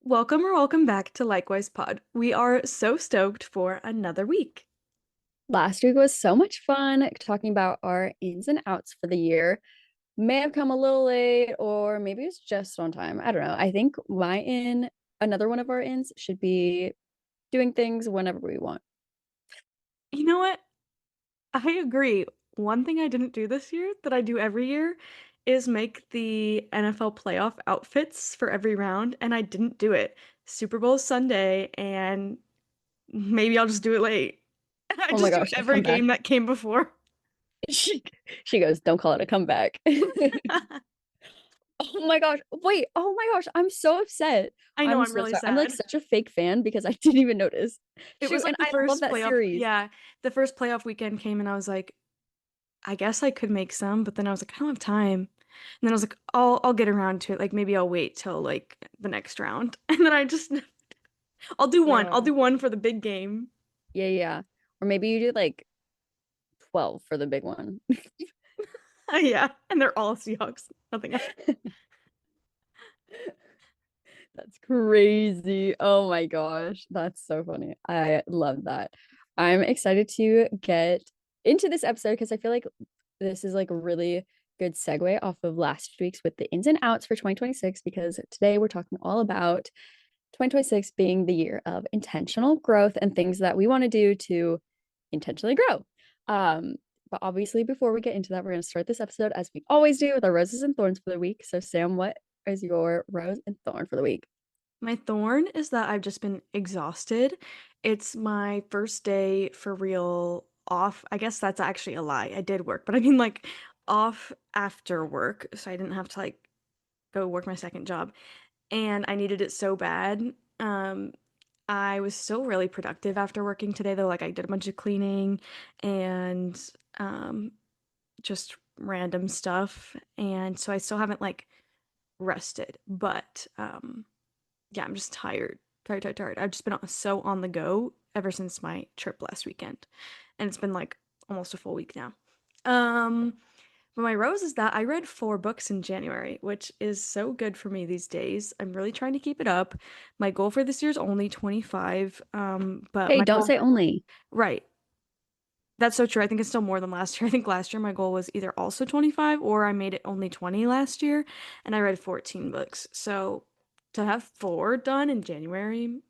Welcome back to Likewise Pod. We are so stoked for another week. Last week was so much fun talking about our ins and outs for the year. May have come a little late, or maybe it's just on time. I don't know. I think another one of our ins, should be doing things whenever we want. You know what? I agree. One thing I didn't do this year that I do every year is make the NFL playoff outfits for every round, and I didn't do it. Super Bowl Sunday, and maybe I'll just do it late. And I Oh my just do gosh, a every comeback. game that came before. She, she goes, don't call it a comeback. Oh my gosh. Wait, oh my gosh. I'm so upset. I know I'm I'm so really sorry. I'm like sad. such a fake fan because I didn't even notice. It was Shoot, and like the I love first that playoff, series. yeah, the first playoff weekend came, and I was like, I guess I could make some, but then I was like, I don't have time. And then I was like, I'll get around to it. Like maybe I'll wait till like the next round. And then I'll do one. I'll Yeah. do one for the big game. Yeah, yeah. Or maybe you do like 12 for the big one. Yeah. And they're all Seahawks. Nothing else. That's crazy. Oh my gosh. That's so funny. I love that. I'm excited to get into this episode because I feel like this is like a really good segue off of last week's with the ins and outs for 2026, because today we're talking all about 2026 being the year of intentional growth and things that we want to do to intentionally grow. Um, but obviously, before we get into that, we're going to start this episode as we always do with our roses and thorns for the week. So, Sam, what is your rose and thorn for the week? My thorn is that I've just been exhausted. It's my first day for real off. I guess that's actually a lie. I did work, but I mean like off after work. So I didn't have to like go work my second job. And I needed it so bad. I was still really productive after working today, though. Like, I did a bunch of cleaning and um, just random stuff. And so I still haven't like rested. But yeah, I'm just tired. Tired. I've just been so on the go ever since my trip last weekend. And it's been like almost a full week now. Um, but my rose is that I read 4 books in January, which is so good for me these days. I'm really trying to keep it up. My goal for this year is only 25. But Hey, my don't goal, say only. right. That's so true. I think it's still more than last year. I think last year my goal was either also 25 or I made it only 20 last year and I read 14 books. So to have 4 done in January,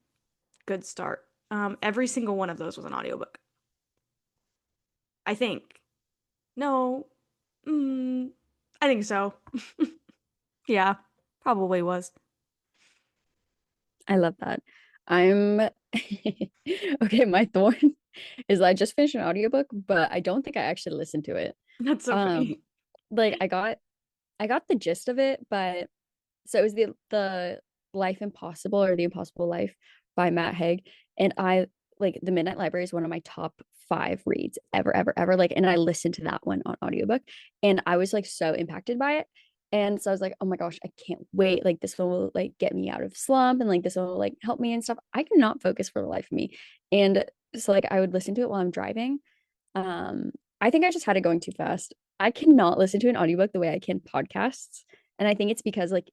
good start. Every single one of those was an audiobook. I think. No. Mm, I think so. Yeah, probably was. I love that. I'm okay. My thorn is I just finished an audiobook, but I don't think I actually listened to it. That's so Um, funny. like I got the gist of it, but so it was the Life Impossible, or The Impossible Life, by Matt Haig. And I like the Midnight Library is one of my top 5 reads ever. Like, and I listened to that one on audiobook, and I was like so impacted by it. And so I was like, oh my gosh, I can't wait. Like, this one will like get me out of slump, and like this one will like help me and stuff. I cannot focus for the life of me. And so like I would listen to it while I'm driving. Um, I think I just had it going too fast. I cannot listen to an audiobook the way I can podcasts. And I think it's because like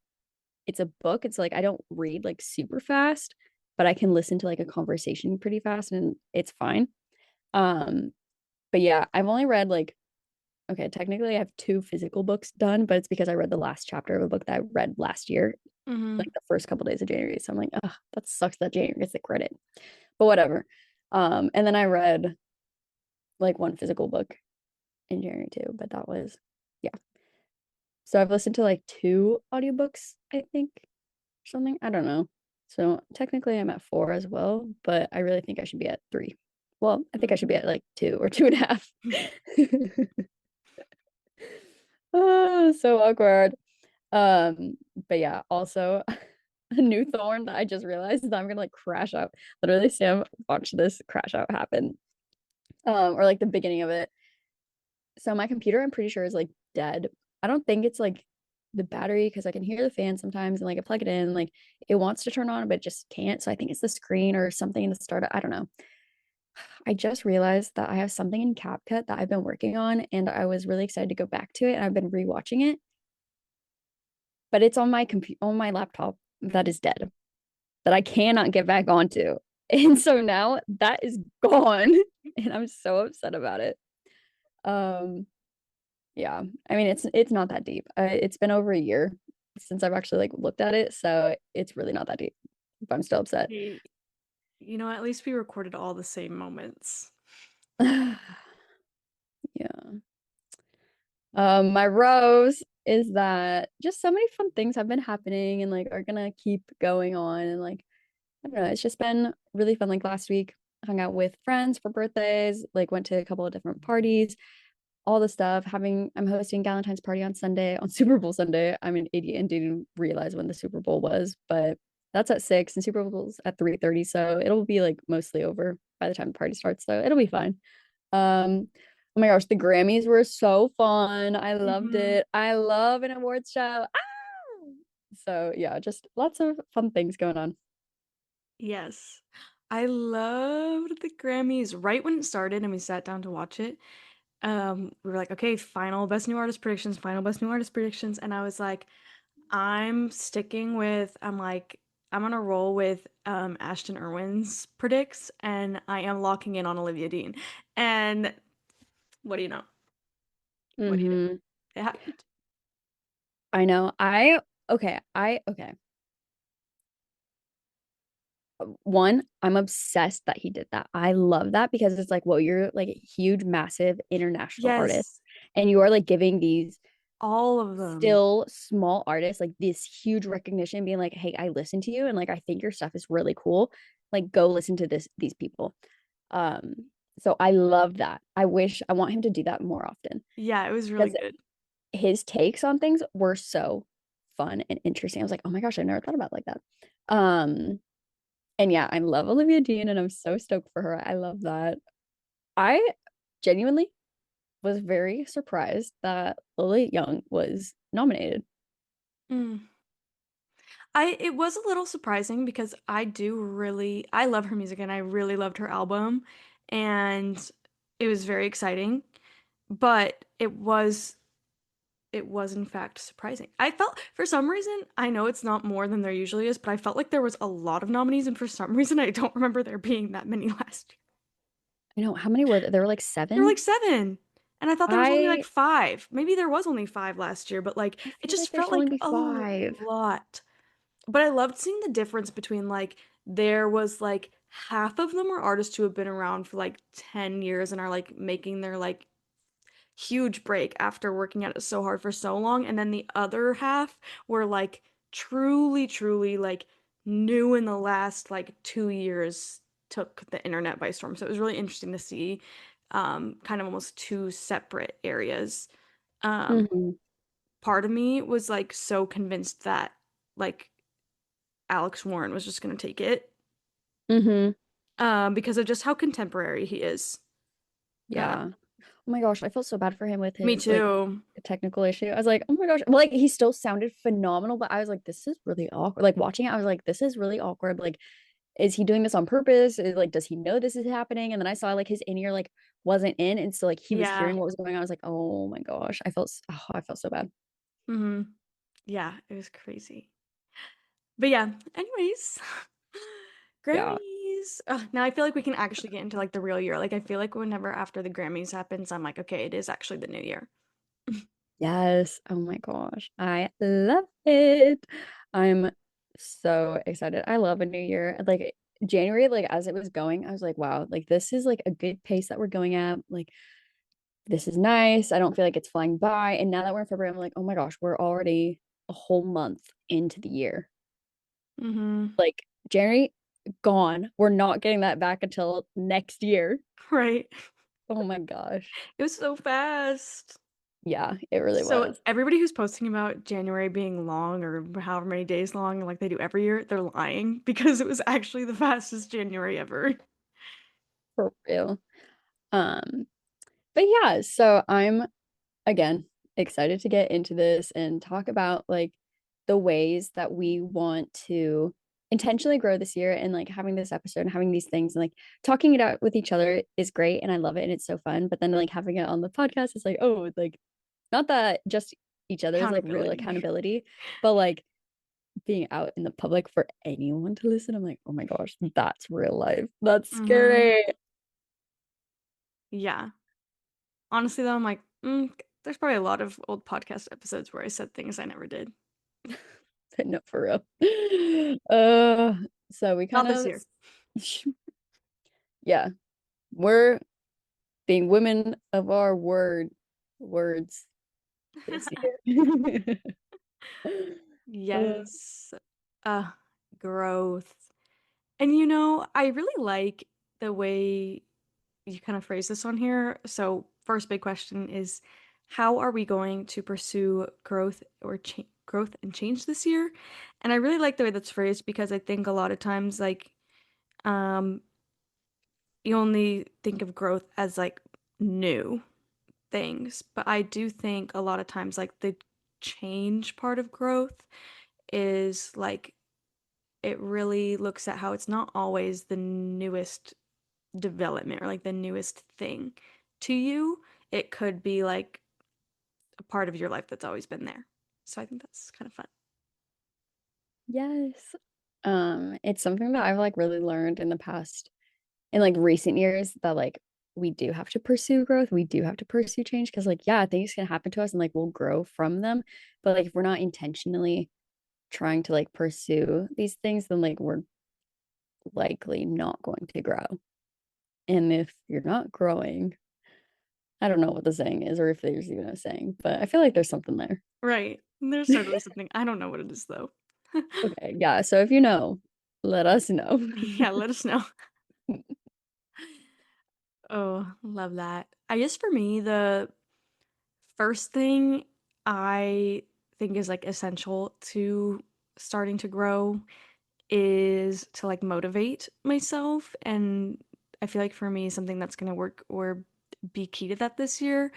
it's a book. It's like I don't read like super fast, but I can listen to like a conversation pretty fast and it's fine. Um, but yeah, I've only read like okay, technically I have 2 physical books done, but it's because I read the last chapter of a book that I read last year, like Hmm. the first couple days of January. So I'm like, oh, that sucks that January gets the credit. But whatever. And then I read like one physical book in January too, but that was yeah. So I've listened to like 2 audiobooks, I think, or something. I don't know. So technically I'm at 4 as well, but I really think I should be at 3. Well, I think I should be at like 2 or 2.5. Oh, so awkward. But yeah, also a new thorn that I just realized is that I'm gonna like crash out. Literally, Sam, watch this crash out happen. Or like the beginning of it. So my computer, I'm pretty sure, is like dead. I don't think it's like the battery because I can hear the fan sometimes and like I plug it in, like it wants to turn on, but it just can't. So I think it's the screen or something in the startup. I don't know. I just realized that I have something in CapCut that I've been working on and I was really excited to go back to it. And I've been rewatching it, but it's on my computer on my laptop that is dead. that I cannot get back onto. And so now that is gone and I'm so upset about it. Um yeah. I mean it's not that deep. It's been over a year since I've actually like looked at it, so it's really not that deep. But I'm still upset. Hey, you know, at least we recorded all the same moments. Yeah. My rose is that just so many fun things have been happening and like are gonna keep going on and like I don't know, it's just been really fun. Like last week, hung out with friends for birthdays, like went to a couple of different parties, all the stuff. I'm hosting Valentine's party on Sunday, on Super Bowl Sunday. I'm an idiot and didn't realize when the Super Bowl was, but that's at 6 and Super Bowl's at 3:30. So it'll be like mostly over by the time the party starts. So it'll be fine. Oh my gosh, the Grammys were so fun. I loved Hmm. it. I love an awards show. Ah! So yeah, just lots of fun things going on. Yes. I loved the Grammys right when it started and we sat down to watch it. We were like, okay, final best new artist predictions, final best new artist predictions. And I was like, I'm like, I'm gonna roll with Ashton Irwin's predicts, and I am locking in on Olivia Dean. And what do you know? What do you know? Hmm. It happened. I know. I one, I'm obsessed that he did that. I love that because it's like, well, you're like a huge, massive international artist, Yes, and you are like giving these all of them. still small artists like this huge recognition, being like, hey, I listen to you, and like I think your stuff is really cool. Like, go listen to these people. Um, so I love that. I want him to do that more often Yeah, it was really because good. his takes on things were so fun and interesting. I was like, oh my gosh, I never thought about it like that. Um, and yeah, I love Olivia Dean and I'm so stoked for her. I love that. I genuinely was very surprised that Lily Young was nominated. Mm. It was a little surprising because I love her music and I really loved her album and it was very exciting, but it was in fact surprising. I felt for some reason, I know it's not more than there usually is, but I felt like there was a lot of nominees and for some reason I don't remember there being that many last year. I know how many were there? There were like There were like seven. seven. And I thought there was only like I five. Maybe there was only five last year, but like I it feel like just there felt should only like be a five. lot. But I loved seeing the difference between like there was like half of them were artists who have been around for like 10 years and are like making their like huge break after working at it so hard for so long. And then the other half were like truly like new in the last like 2 years took the internet by storm. So it was really interesting to see kind of almost two separate areas. Um, Hmm. Part of me was like so convinced that like Alex Warren was just gonna take it Hmm. because of just how contemporary he is. Uh, Yeah. Oh my gosh, I felt so bad for him with Me his like too. technical issue. I was like, oh my gosh. Well, like he still sounded phenomenal, but I was like, this is really awkward. Like watching it, I was like, this is really awkward. Like, is he doing this on purpose? Like, does he know this is happening? And then I saw like his in-ear like wasn't in, and so like he was Yeah. hearing what was going on. I was like, oh my gosh, I felt so bad. Hmm. Yeah, it was crazy. But yeah, anyways, Yeah. Grammys. Ugh, now I feel like we can actually get into like the real year. Like I feel like whenever after the Grammys happens, I'm like, okay, it is actually the new year. Yes. Oh my gosh. I love it. I'm so excited. I love a new year. Like January, like as it was going, I was like, wow, like this is like a good pace that we're going at. Like this is nice. I don't feel like it's flying by. And now that we're in February, I'm like, oh my gosh, we're already a whole month into the year. Hmm. Like January gone. We're not getting that back until next year. Right. Oh my gosh. It was so fast. Yeah, it really So was. everybody who's posting about January being long or however many days long, like they do every year, they're lying because it was actually the fastest January ever. For real. Um, but yeah, so I'm again excited to get into this and talk about like the ways that we want to intentionally grow this year and like having this episode and having these things and like talking it out with each other is great and I love it and it's so fun. But then like having it on the podcast is like, oh, like not that just each other's like real Accountability. accountability, but like being out in the public for anyone to listen, I'm like, oh my gosh, that's real life. That's Mhm. scary. Yeah. Honestly, though, I'm like, there's probably a lot of old podcast episodes where I said things I never did. No, for real. Uh, so we kind Not this of, year. yeah, we're being women of our words this year. Uh, Yes. Uh, growth. And I really like the way you kind of phrase this on here. So, first big question is how are we going to pursue growth or growth and change this year? And I really like the way that's phrased because I think a lot of times um you only think of growth as like new things, but I do think a lot of times like the change part of growth is like it really looks at how it's not always the newest development or like the newest thing to you. It could be like a part of your life that's always been there. So I think that's kind of fun. yes. It's something that I've like really learned in the past, in like recent years, that like we do have to pursue growth. We do have to pursue change because like, yeah, things can happen to us and like we'll grow from them. But like if we're not intentionally trying to like pursue these things, then like we're likely not going to grow. And if you're not growing, I don't know what the saying is or if there's even a saying, but I feel like there's something there. Right. There's totally something. I don't know what it is though. Okay, yeah. So if you know, let us know. Yeah, let us know. Oh, love that. I guess for me, the first thing I think is like essential to starting to grow is to like motivate myself. And I feel like for me, something that's going to work or be key to that this year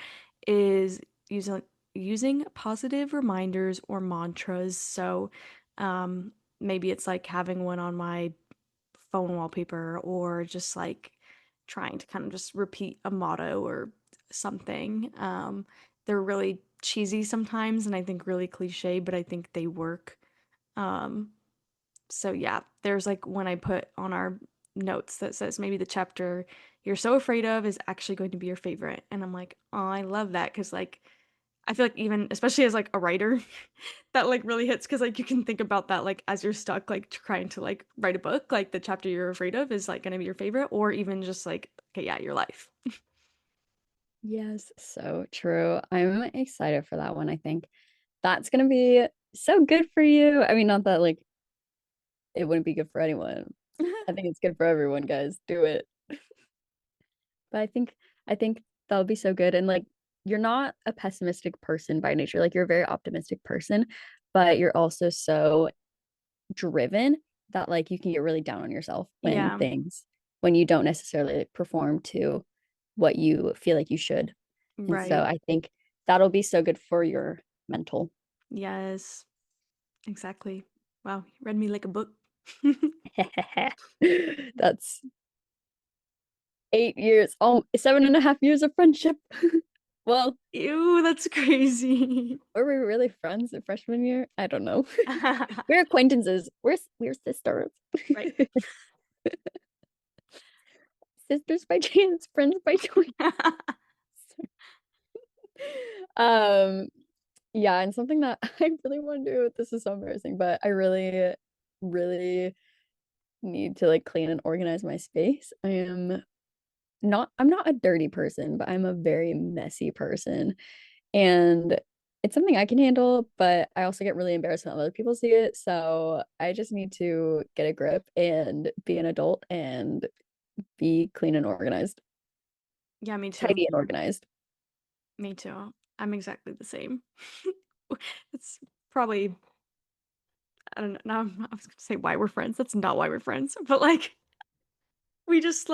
is using using positive reminders or mantras. So um maybe it's like having one on my phone wallpaper or just like trying to kind of just repeat a motto or something. They're really cheesy sometimes and I think really cliche, but I think they work. Um, so yeah, there's like when I put on our notes that says maybe the chapter you're so afraid of is actually going to be your favorite. And I'm like, oh, I love that because like I feel like even especially as like a writer, that like really hits because like you can think about that like as you're stuck like trying to like write a book, like the chapter you're afraid of is like gonna be your favorite, or even just like, okay, yeah, your life. Yes, so true. I'm excited for that one. I think that's gonna be so good for you. I mean, not that like it wouldn't be good for anyone. I think it's good for everyone, guys. Do it. But I think that'll be so good. And like you're not a pessimistic person by nature. Like you're a very optimistic person, but you're also so driven that like you can get really down on yourself Yeah, when you don't necessarily like, perform to what you feel like you should. And so right. I think that'll be so good for your mental. Yes, exactly. Wow, you read me like a book. That's 8 years, 7.5 years of friendship. Well, Ew, that's crazy. were we really friends in freshman year? I don't know. We're acquaintances. We're sisters. Right. Sisters by chance, friends by choice. Um, yeah, and something that I really want to do, this is so embarrassing, but I really, really need to like clean and organize my space. I'm not a dirty person, but I'm a very messy person. And it's something I can handle, but I also get really embarrassed when other people see it. So I just need to get a grip and be an adult and be clean and organized, Yeah, me too. tidy and organized. Me too. I'm exactly the same. It's probably I don't know. I was gonna say why we're friends. That's not why we're friends. But we just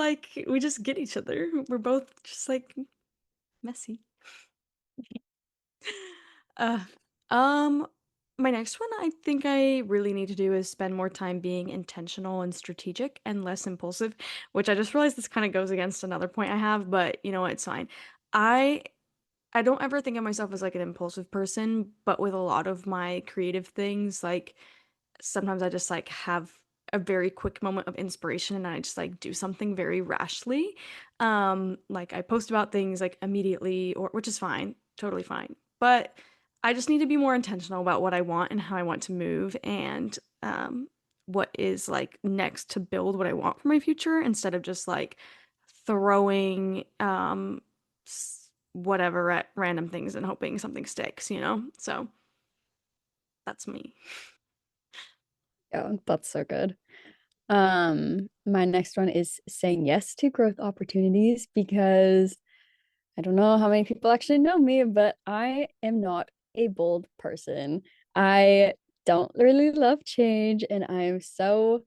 get each other. We're both just like messy. Uh, um, my next one I think I really need to do is spend more time being intentional and strategic and less impulsive, which I just realized this kind of goes against another point I have, but you know what, it's fine. I I don't ever think of myself as like an impulsive person, but with a lot of my creative things, like sometimes I just like have a very quick moment of inspiration and I just like do something very rashly. Like I post about things like immediately or which is fine, totally fine. But I just need to be more intentional about what I want and how I want to move and what is like next to build what I want for my future instead of just like throwing whatever at random things and hoping something sticks, you know? So that's me. Yeah, that's so good. My next one is saying yes to growth opportunities because I don't know how many people actually know me, but I am not a bold person. I don't really love change, and I'm so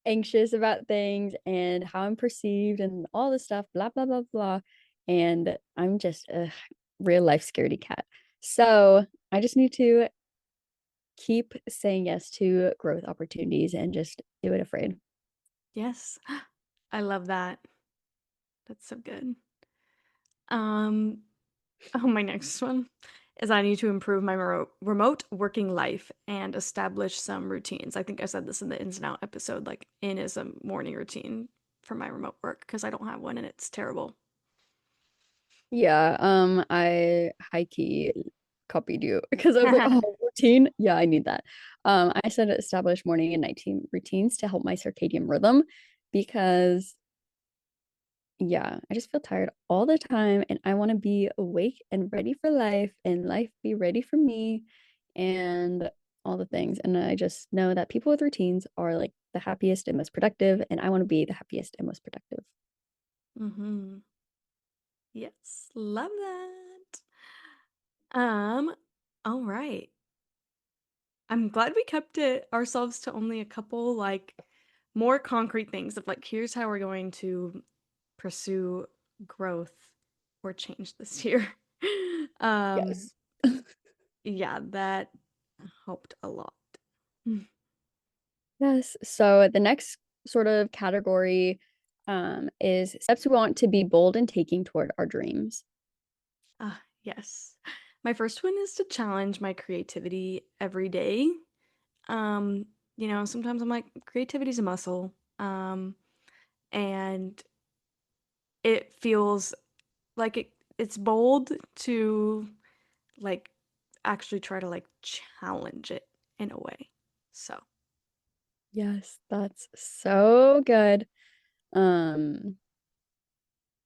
anxious about things and how I'm perceived and all this stuff, blah, blah, blah, blah. And I'm just a real life scaredy cat. So I just need to keep saying yes to growth opportunities and just do it afraid. Yes. I love that. That's so good. Um, oh, my next one is I need to improve my remote working life and establish some routines. I think I said this in the ins and out episode. Like, in is a morning routine for my remote work because I don't have one and it's terrible. Yeah, I high key copied you because I was like, oh, routine. Yeah, I need that. I said establish morning and nighttime routines to help my circadian rhythm because yeah, I just feel tired all the time and I want to be awake and ready for life and life be ready for me and all the things. And I just know that people with routines are like the happiest and most productive, and I want to be the happiest and most productive. Mm-hmm. Yes, love that. Um, all right. I'm glad we kept it ourselves to only a couple like more concrete things of like here's how we're going to pursue growth or change this year. Um, Yes. yeah, that helped a lot. Yes. So the next sort of category is steps we want to be bold in taking toward our dreams. Ah, yes. My first one is to challenge my creativity every day. Um, sometimes I'm like, creativity's a muscle. And it feels like it's bold to like actually try to like challenge it in a way. So, Yes, that's so good. Um,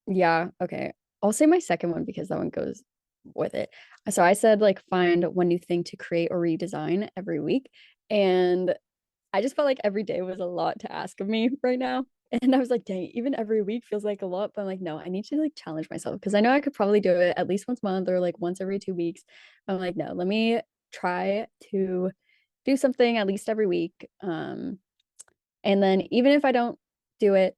yeah, okay. I'll say my second one because that one goes with it. So I said like find one new thing to create or redesign every week. And I just felt like every day was a lot to ask of me right now. And I was like, dang, even every week feels like a lot. But I'm like, no, I need to like challenge myself because I know I could probably do it at least once a month or like once every 2 weeks. I'm like, no, let me try to do something at least every week. And then even if I don't do it,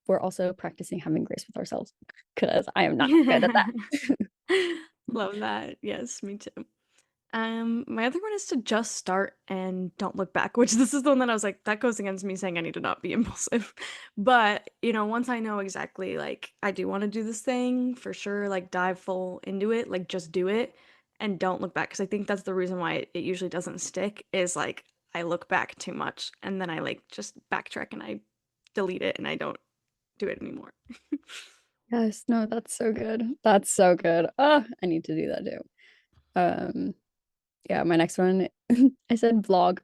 we're also practicing having grace with ourselves because I am not good at that. love that. Yes, me too. My other one is to just start and don't look back, which this is the one that I was like, that goes against me saying I need to not be impulsive. But, once I know exactly, like, I do want to do this thing for sure, like, dive full into it, like, just do it and don't look back. Because I think that's the reason why it usually doesn't stick is like, I look back too much and then I like just backtrack and I delete it and I don't do it anymore. Yes, no, that's so good. That's so good. Oh, I need to do that too. Um, yeah, my next one, I said vlog.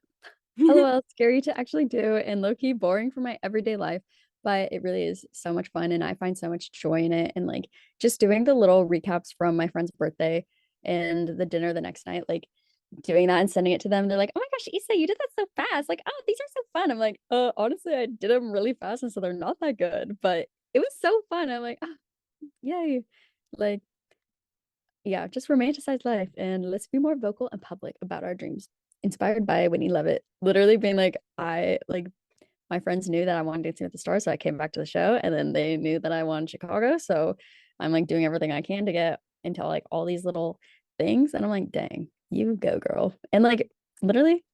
LOL, scary to actually do and low-key boring for my everyday life, but it really is so much fun and I find so much joy in it. And like just doing the little recaps from my friend's birthday and the dinner the next night, like doing that and sending it to them. They're like, oh my gosh, Issa, you did that so fast. Like, oh, these are so fun. I'm like, honestly, I did them really fast, and so they're not that good, but it was so fun. I'm like, oh, yay. Like, yeah, just romanticize life and let's be more vocal and public about our dreams. Inspired by Whitney Levitt, literally being like, I like my friends knew that I wanted Dancing with the Stars, so I came back to the show, and then they knew that I wanted Chicago, so I'm like doing everything I can to get into like all these little things, and I'm like, dang, you go, girl, and like literally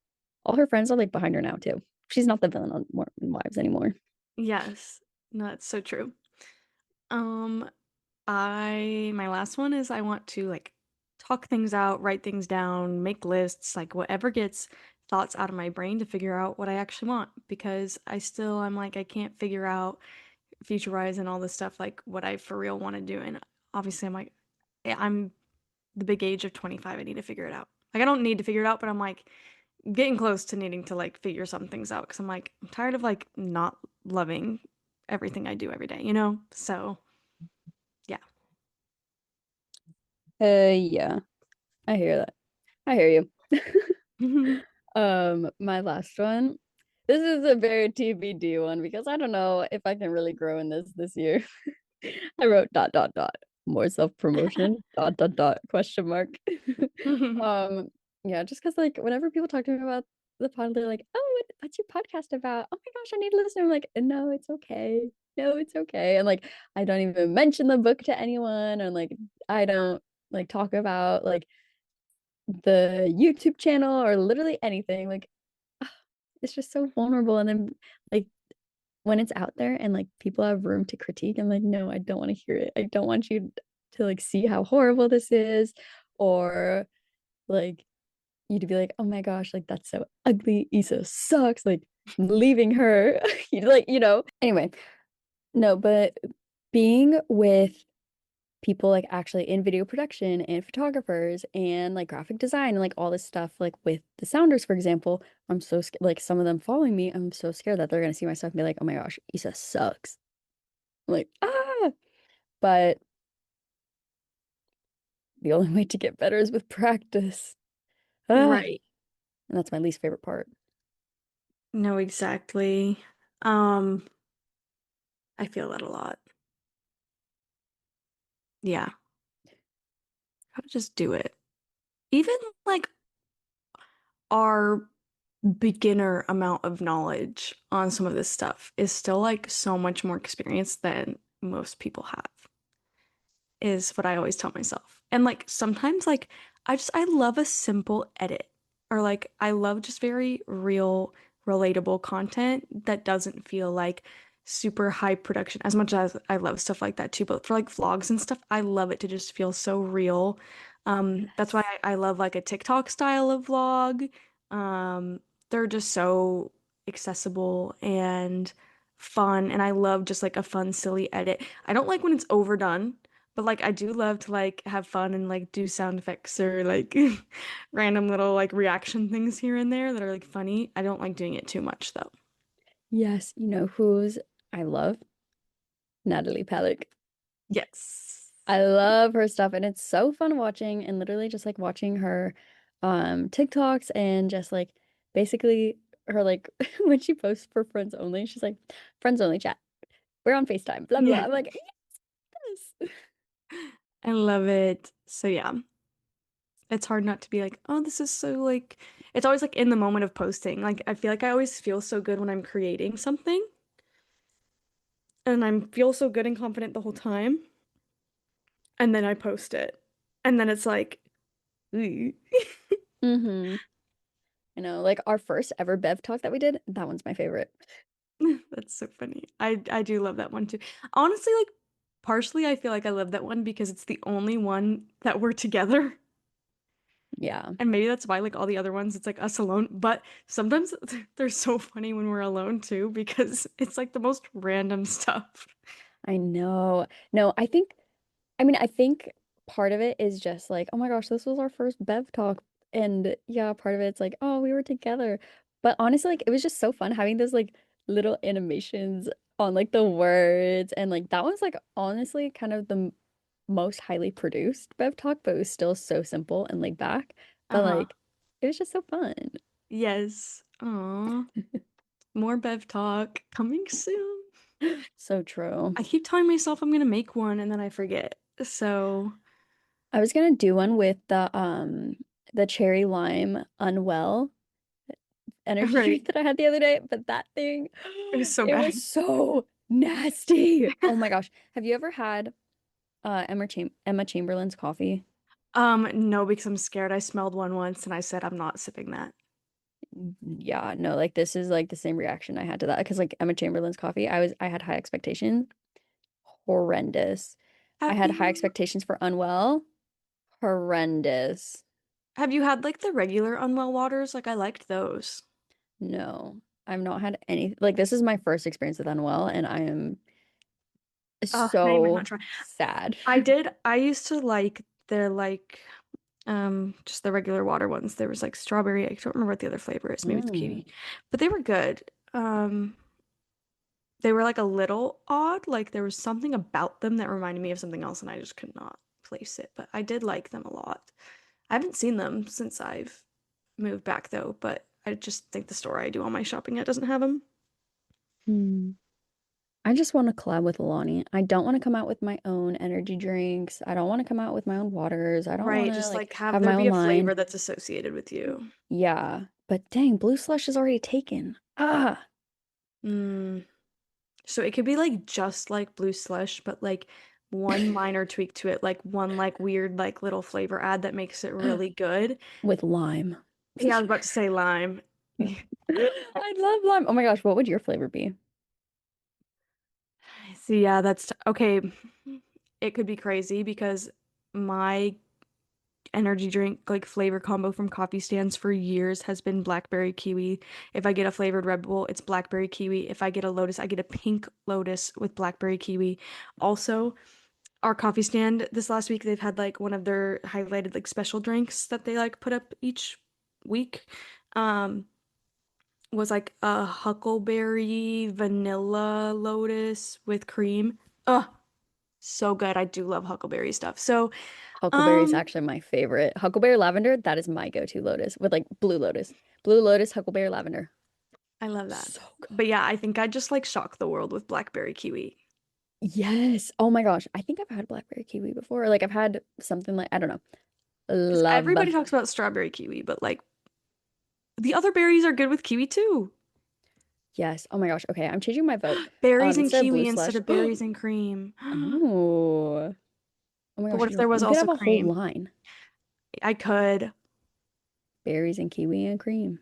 all her friends are like behind her now too. She's not the villain on more Wives anymore. Yes. No, that's so true. Um, my last one is I want to like talk things out, write things down, make lists, like whatever gets thoughts out of my brain to figure out what I actually want because I'm like, I can't figure out future wise and all this stuff, like what I for real want to do. And obviously, I'm like, I'm the big age of 25. I need to figure it out. Like, I don't need to figure it out, but I'm like getting close to needing to like figure some things out because I'm like, I'm tired of like not loving everything I do every day, you know? So, yeah. Yeah, I hear that. I hear you. My last one. This is a very TBD one because I don't know if I can really grow in this year. I wrote dot dot dot more self-promotion dot dot dot question mark. Um, yeah, just because like whenever people talk to me about the pod, they're like, "Oh, what's your podcast about? Oh my gosh, I need to listen." I'm like, "No, it's okay. No, it's okay." And like, I don't even mention the book to anyone, and like, I don't like talk about like the YouTube channel or literally anything. Like, it's just so vulnerable. And then like when it's out there and like people have room to critique, I'm like, no, I don't want to hear it. I don't want you to like see how horrible this is, or like you to be like, oh my gosh, like that's so ugly. Issa sucks. Like I'm leaving her. Like, Anyway, no, but being with people like actually in video production and photographers and like graphic design and like all this stuff like with the sounders for example, I'm so scared like some of them following me, I'm so scared that they're gonna see my stuff and be like, oh my gosh, Issa sucks. I'm like, but the only way to get better is with practice. ah Right. and that's my least favorite part. No, exactly. Um, I feel that a lot. Yeah. I would just do it. Even like our beginner amount of knowledge on some of this stuff is still like so much more experience than most people have, is what I always tell myself. And like sometimes like I love a simple edit or like I love just very real, relatable content that doesn't feel like super high production as much as I love stuff like that too. But for like vlogs and stuff, I love it to just feel so real. That's why Yes. I love like a TikTok style of vlog. Um, they're just so accessible and fun, and I love just like a fun, silly edit. I don't like when it's overdone. But like I do love to like have fun and like do sound effects or like random little like reaction things here and there that are like funny. I don't like doing it too much though. Yes, you know who's I love? Natalie Pellick. Yes. I love her stuff and it's so fun watching and literally just like watching her TikToks and just like basically her like when she posts for friends only, she's like friends only chat. We're on FaceTime, blah blah. Yeah. I'm like, yes. I love it. So yeah, it's hard not to be like, oh, this is so like it's always like in the moment of posting. Like I feel like I always feel so good when I'm creating something and I feel so good and confident the whole time. And then I post it. And then it's like, "Ooh." Mm-hmm. Like our first ever Bev talk that we did, that one's my favorite. That's so funny. I do love that one too. Honestly, like partially I feel like I love that one because it's the only one that we're together. Yeah. And maybe that's why like all the other ones it's like us alone, but sometimes they're so funny when we're alone too because it's like the most random stuff. I know. No, I think part of it is just like, oh my gosh, this was our first Bev talk. And yeah, part of it's like, oh, we were together. But honestly, like it was just so fun having those like little animations on like the words. And like that was like honestly kind of the most highly produced Bev talk, but it was still so simple and laid back. But Uh-huh. like it was just so fun. Yes. Aw. More Bev talk coming soon. So true. I keep telling myself I'm gonna make one and then I forget. So, I was gonna do one with the cherry lime unwell energy right. drink that I had the other day, but that thing, It was so it bad. was so nasty. Oh my gosh. Have you ever had Emma Chamberlain's coffee? No, because I'm scared. I smelled one once and I said I'm not sipping that. Yeah, no, like this is like the same reaction I had to that because like Emma Chamberlain's coffee, I had high expectations. Horrendous. I Have had high you expectations for Unwell. Horrendous. Have you had like the regular Unwell waters? Like I liked those. No, I've not had any. Like, this is my first experience with Unwell, and I am Now you might not so try. sad. I used to like their like just the regular water ones. There was like strawberry. I don't remember what the other flavor is. Maybe it's Mm. kiwi. But they were good. They were like a little odd. Like there was something about them that reminded me of something else and I just could not place it. But I did like them a lot. I haven't seen them since I've moved back though, but I just think the store I do all my shopping at doesn't have them. Hmm. I just want to collab with Alani. I don't want to come out with my own energy drinks. I don't want to come out with my own waters. I don't want Right, to just like like have have there my be own a line. flavor that's associated with you. Yeah, but dang, Blue Slush is already taken. Ah, Mm. So it could be like just like blue slush, but like one minor tweak to it, like one like weird like little flavor add that makes it really good. with lime. Yeah, I was about to say lime. I love lime. Oh my gosh, what would your flavor be? See, yeah, okay. It could be crazy because my energy drink like flavor combo from coffee stands for years has been blackberry kiwi. If I get a flavored Red Bull, it's blackberry kiwi. If I get a Lotus, I get a pink Lotus with blackberry kiwi. Also, our coffee stand this last week, they've had like one of their highlighted like special drinks that they like put up each week. Um, was like a huckleberry vanilla lotus with cream. Ugh, so good. I do love huckleberry stuff. So, Huckleberry is um, actually my favorite. Huckleberry lavender, that is my go-to lotus with like blue lotus. Blue lotus, huckleberry lavender. I love that. So good. But yeah, I think I just like shock the world with blackberry kiwi. Yes. Oh my gosh. I think I've had blackberry kiwi before. Like I've had something like, I don't know. Because Love. everybody talks about strawberry kiwi, but like the other berries are good with kiwi too. Yes. Oh my gosh. Okay, I'm changing my vote. Berries and Instead of blue kiwi instead slush. of berries and cream. Oh. Oh my But gosh, what if there was we could also have a whole cream? line. I could. Berries and kiwi and cream.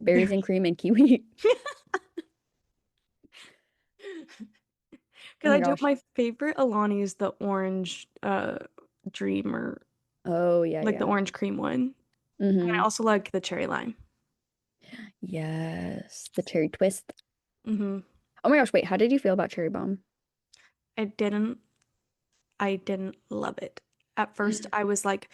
Berries and cream and kiwi. Oh Because my I do gosh. my favorite Alani is the orange dream or Oh yeah, like the yeah. orange cream one. And I Mm-hmm. also like the cherry lime. Yes. The cherry twist. Hmm. Oh my gosh, wait, how did you feel about cherry bomb? I didn't I didn't love it. At first, I was like,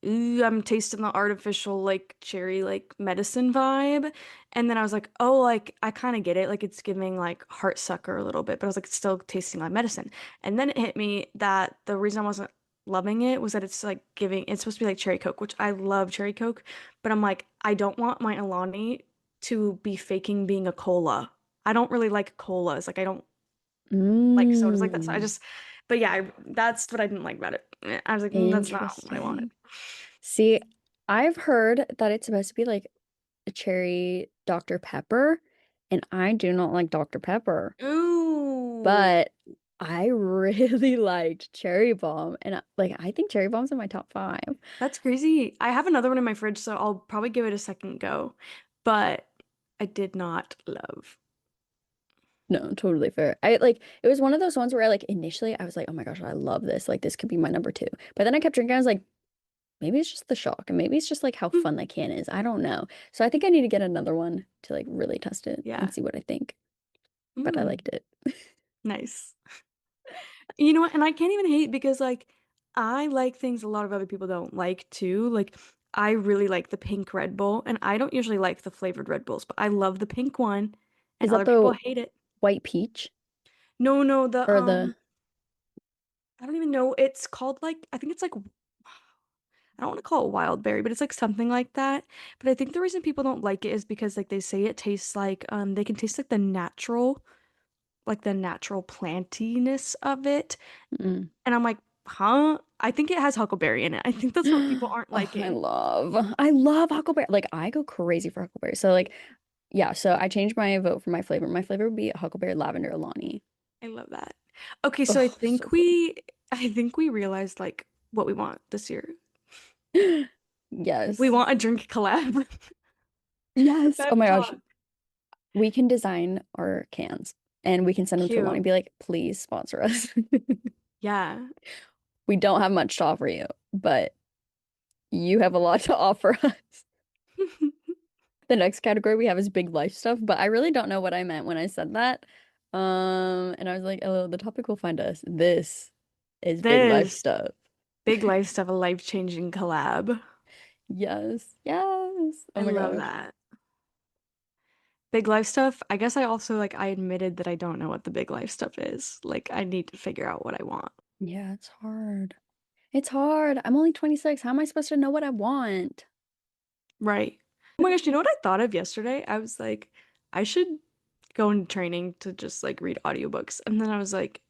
ooh, I'm tasting the artificial, like, cherry, like, medicine vibe. And then I was like, oh, like, I kind of get it. Like, it's giving, like, heartsucker a little bit, but I was like, it's still tasting like medicine. And then it hit me that the reason I wasn't loving it was that it's, like, it's supposed to be like cherry Coke, which I love cherry Coke. But I'm like, I don't want my Alani to be faking being a cola. I don't really like colas. Like, I don't like sodas like that. So I Mmm. just, but yeah, that's what I didn't like about it. I was like, that's not what I wanted. Interesting. See, I've heard that it's supposed to be like a cherry Dr. Pepper, and I do not like Dr. Pepper, Ooh, but I really liked Cherry Bomb, and like I think Cherry Bomb's in my top five. that's crazy. I have another one in my fridge, so I'll probably give it a second go. But I did not love. No, totally fair. I like it was one of those ones where I like initially I was like, oh my gosh, I love this. Like this could be my number two. But then I kept drinking, I was like, maybe it's just the shock, and maybe it's just like how fun that can is. I don't know. So I think I need to get another one to like really test it Yeah. and see what I think. But I Mm, liked it. nice. You know what? And I can't even hate because like I like things a lot of other people don't like too. Like I really like the pink Red Bull, and I don't usually like the flavored Red Bulls, but I love the pink one, and Is that other people the hate it. white peach No, no, the or the I don't even know. It's called like I think it's like I don't want to call it wild berry, but it's like something like that. But I think the reason people don't like it is because like they say it tastes like they can taste like the natural plantiness of it. mm. And I'm like, huh? I think it has huckleberry in it. I think that's what people aren't Oh, liking. I love huckleberry. Like I go crazy for huckleberry. So like yeah, so I changed my vote for my flavor. My flavor would be huckleberry lavender Alani. I love that. Okay, so Oh, so I think we realized like what we want this year. good. We Yes. want a drink collab. Yes. Oh Pep my gosh. talk. We can design our cans and we can send them to Alani Cute. and be like, please sponsor us. Yeah. We don't have much to offer you, but You have a lot to offer us. The next category we have is big life stuff, but I really don't know what I meant when I said that. And I was like, oh, the topic will find us. This is big life This stuff. big life stuff, a life-changing collab. Yes, yes. Oh I my love gosh. that. Big life stuff. I guess I also like I admitted that I don't know what the big life stuff is. Like I need to figure out what I want. Yeah, it's hard. It's hard. I'm only 26. How am I supposed to know what I want? Right. Oh my gosh, you know what I thought of yesterday? I was like, I should go into training to just like read audiobooks. And then I was like,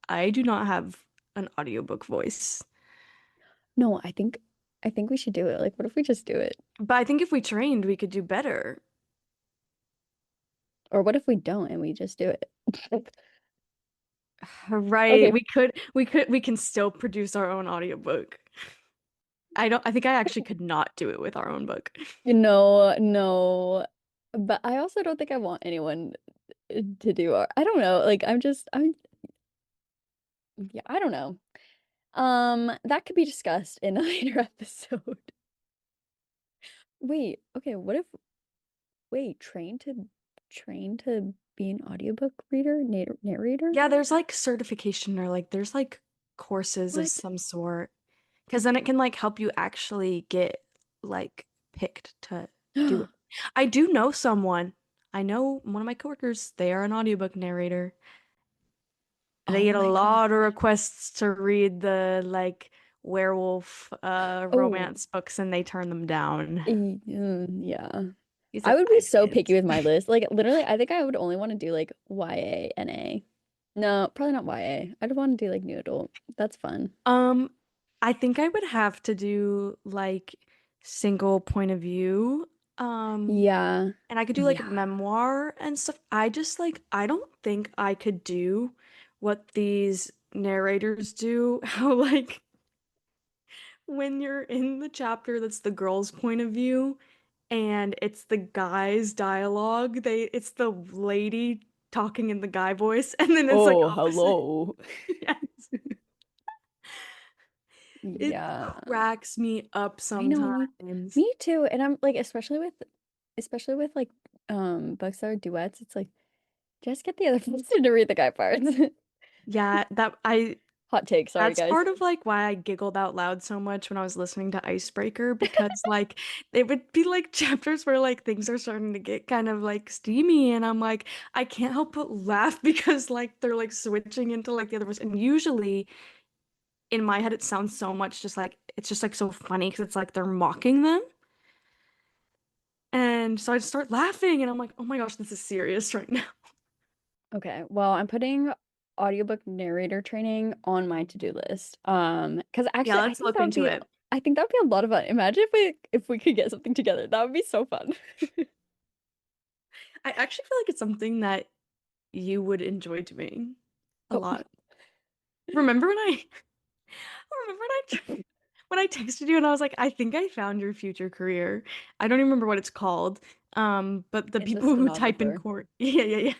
I do not have an audiobook voice. No, I think we should do it. Like, what if we just do it? But I think if we trained, we could do better. Or what if we don't and we just do it? Right. Okay. We can still produce our own audiobook. I think I actually could not do it with our own book. No. But I also don't think I want anyone to do art. I don't know. Like I'm yeah, I don't know. That could be discussed in a later episode. Wait, okay, what if wait, train to be an audiobook reader, narrator? Yeah, there's like certification or like there's like courses of What? some sort. Because then it can like help you actually get like picked to do it. I do know someone. I know one of my coworkers, they are an audiobook narrator. They Oh get a my lot of gosh. requests to read the like werewolf Oh, romance books and they turn them down. yeah. He's I like, would I be have so picky kids. with my list. Like literally, I think I would only want to do like YA, NA. No, probably not YA. I'd want to do like new adult. That's fun. Um, I think I would have to do like single point of view. Um, Yeah. and I could do like Yeah. memoir and stuff. I just like I don't think I could do what these narrators do. How like when you're in the chapter that's the girl's point of view and it's the guy's dialogue, it's the lady talking in the guy voice and then it's like Oh, opposite. hello. Yes. It Yeah. cracks me up I know me sometimes. me too. And I'm like especially with like books that are duets, it's like just get the other person to read the guy parts. Yeah, Hot take, sorry that's guys. part of like why I giggled out loud so much when I was listening to Icebreaker because like it would be like chapters where like things are starting to get kind of like steamy and I'm like I can't help but laugh because like they're like switching into like the other voice and usually in my head it sounds so much just like it's just like so funny because it's like they're mocking them and so I just start laughing and I'm like oh my gosh this is serious right now. Okay, well, I'm putting audiobook narrator training on my to-do list. Because Yeah, actually let's look into it. I think that would be a lot of fun. Imagine if we could get something together. That would be so fun. I actually feel like it's something that you would enjoy doing a Oh, lot. Remember when I remember when I texted you and I was like, I think I found your future career. I don't even remember what it's called. But the it's a people who type in stenographer. court, yeah.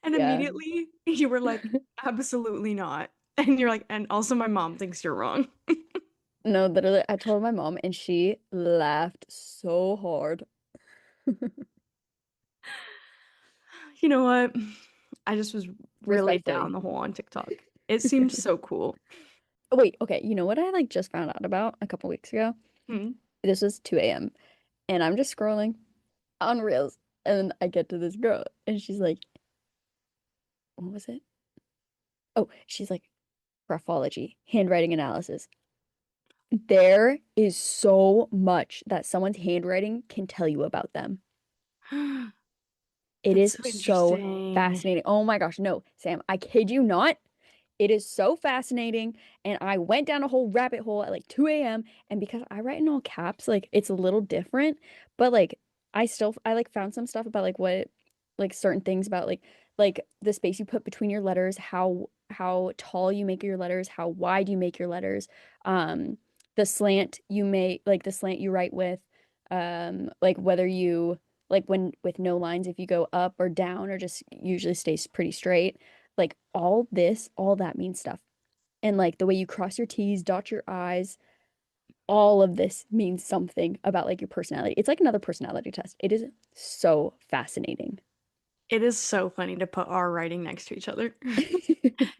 And Yeah. immediately you were like, absolutely not. And you're like, and also my mom thinks you're wrong. No, literally, I told my mom and she laughed so hard. You know what? I just was really down Respectfully. the hole on TikTok. It seems so cool. Oh, wait, okay. You know what I like just found out about a couple weeks ago? Hmm. This was 2 a.m. and I'm just scrolling on Reels and I get to this girl and she's like, what was it? Oh, she's like, graphology, handwriting analysis. There is so much that someone's handwriting can tell you about them. It That's is so so interesting. fascinating. Oh my gosh, no, Sam, I kid you not. It is so fascinating. And I went down a whole rabbit hole at like 2 a.m. And because I write in all caps, like it's a little different. But like I like found some stuff about like what like certain things about like the space you put between your letters, how tall you make your letters, how wide you make your letters, um, the slant you make, like the slant you write with, like whether you like when with no lines, if you go up or down or just usually stays pretty straight, like all that means stuff. And like the way you cross your T's, dot your I's, all of this means something about like your personality. It's like another personality test. It is so fascinating. It is so funny to put our writing next to each other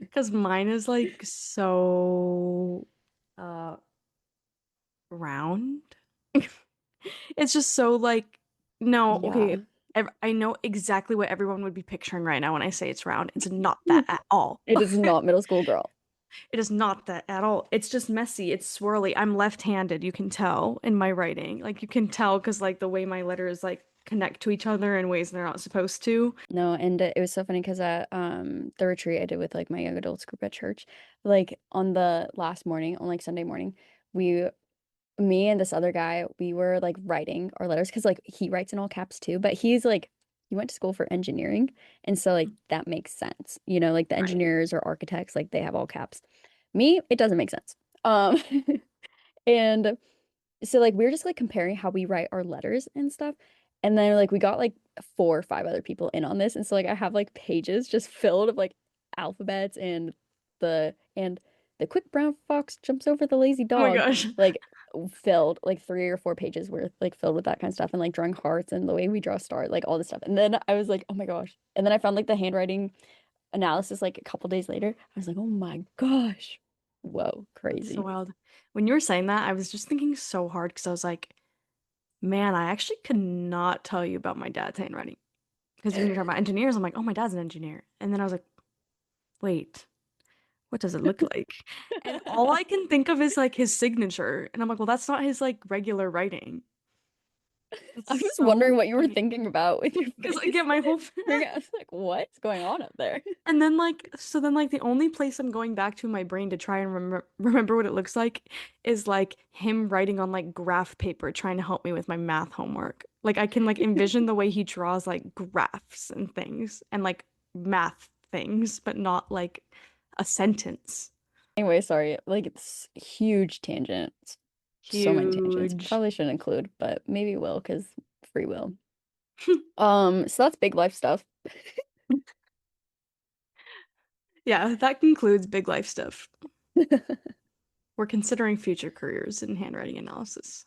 because mine is like so uh round. It's just so like no, okay. Yeah, I know exactly what everyone would be picturing right now when I say it's round. It's not that at all. it is not middle school girl. It is not that at all. It's just messy. It's swirly. I'm left-handed, you can tell in my writing. Like you can tell because like the way my letters like connect to each other in ways they're not supposed to. No, and it was so funny because at the retreat I did with like my young adults group at church, like on the last morning, on like Sunday morning, we me and this other guy, we were like writing our letters because like he writes in all caps too, but he's like he went to school for engineering, and so like that makes sense. You know, like the Right. engineers or architects, like they have all caps. Me, it doesn't make sense. Um and so like we were just like comparing how we write our letters and stuff. And then like we got like 4 or 5 other people in on this. And so like I have like pages just filled of like alphabets and the quick brown fox jumps over the lazy Oh my dog. gosh. Like filled like 3 or 4 pages worth like filled with that kind of stuff and like drawing hearts and the way we draw stars, like all this stuff. And then I was like, oh my gosh. And then I found like the handwriting analysis like a couple days later. I was like, oh my gosh. Whoa, That's so crazy. wild. When you were saying that, I was just thinking so hard because I was like, man, I actually could not tell you about my dad's handwriting. Because when you're talking about engineers, I'm like, oh, my dad's an engineer. And then I was like, wait, what does it look like? And all I can think of is like his signature. And I'm like, well, that's not his like regular writing. That's I was so wondering what you were funny. thinking about with your Because I face. get my whole I was like, what's going on up there? and then like so then like the only place I'm going back to in my brain to try and remember what it looks like is like him writing on like graph paper trying to help me with my math homework. Like I can like envision the way he draws like graphs and things and like math things, but not like a sentence. Anyway, sorry. Like it's huge tangents. So many tangents. Huge. Probably shouldn't include, but maybe will because free will. So that's big life stuff. Yeah, that concludes big life stuff. We're considering future careers in handwriting analysis.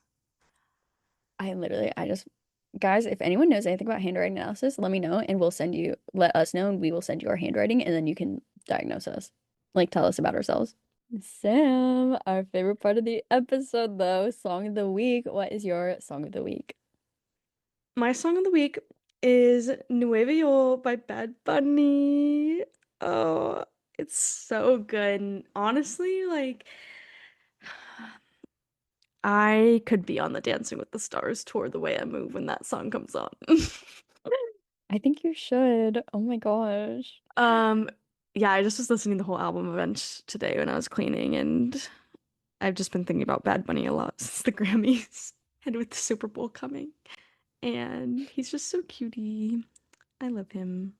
I just guys, if anyone knows anything about handwriting analysis, let me know and let us know and we will send you our handwriting and then you can diagnose us. Like tell us about ourselves. Sam, our favorite part of the episode though, song of the week. What is your song of the week? My song of the week is Nueve Yo by Bad Bunny. Oh, it's so good. And honestly, like, I could be on the Dancing with the Stars tour the way I move when that song comes on. I think you should. Oh my gosh. Um, yeah, I just was listening to the whole album event today when I was cleaning, and I've just been thinking about Bad Bunny a lot since the Grammys and with the Super Bowl coming. And he's just so cutie. I love him.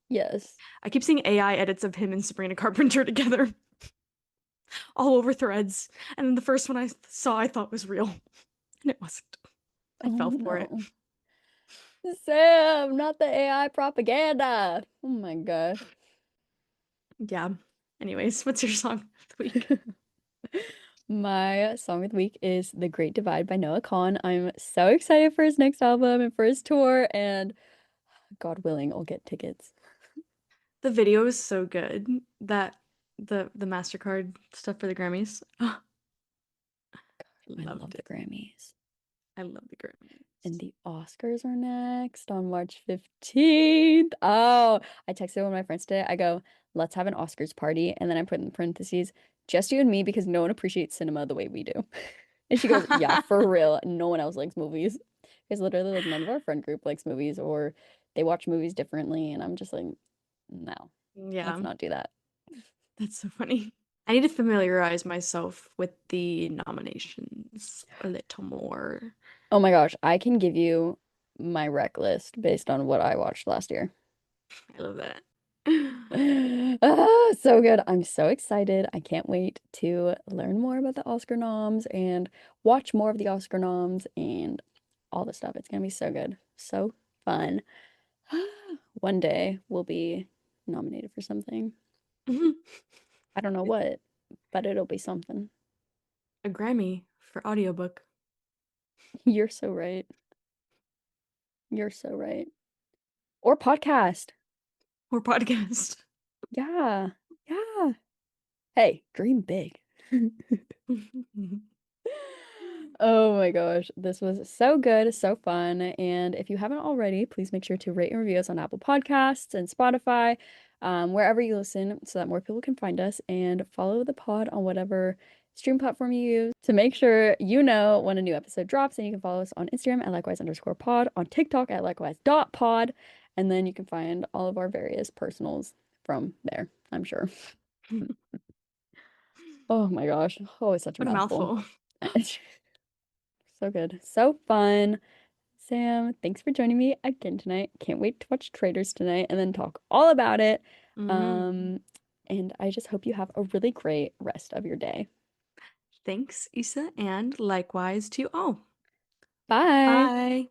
Yes. I keep seeing AI edits of him and Sabrina Carpenter together all over threads. And then the first one I saw I thought was real. And it wasn't. I Oh fell for it. no. Sam, not the AI propaganda. Oh my gosh. Yeah. Anyways, what's your song of the week? My song of the week is The Great Divide by Noah Kahan. I'm so excited for his next album and for his tour, and God willing, I'll get tickets. The video is so good. That the MasterCard stuff for the Grammys. Oh, I loved love the it. Grammys. I love the And Grammys. the Oscars are next on March 15th. Oh, I texted one of my friends today. I go, let's have an Oscars party. And then I put in parentheses, just you and me because no one appreciates cinema the way we do. And she goes, yeah, for real. No one else likes movies. Because literally, like, none of our friend group likes movies or they watch movies differently. And I'm just like, no, let's Yeah, not do that. that's so funny. I need to familiarize myself with the nominations a little more. Oh my gosh, I can give you my rec list based on what I watched last year. I love that. Ah, so good. I'm so excited. I can't wait to learn more about the Oscar noms and watch more of the Oscar noms and all the stuff. It's gonna be so good. So fun. One day we'll be nominated for something. I don't know what, but it'll be something. A Grammy for audiobook You're so right. You're so right. Or podcast. or podcast. Yeah. Yeah. Hey, dream big. Oh my gosh, this was so good, so fun. And if you haven't already, please make sure to rate and review us on Apple Podcasts and Spotify, wherever you listen, so that more people can find us, and follow the pod on whatever stream platform you use to make sure you know when a new episode drops. And you can follow us on Instagram at likewise_pod, on TikTok at likewise.pod, and then you can find all of our various personals from there, I'm sure. Oh my gosh, always such a What a mouthful. mouthful. So good. So fun. Sam, thanks for joining me again tonight. Can't wait to watch Traders tonight and then talk all about it. Mm. Um, and I just hope you have a really great rest of your day. Thanks, Issa, and likewise to you all. Bye. Bye.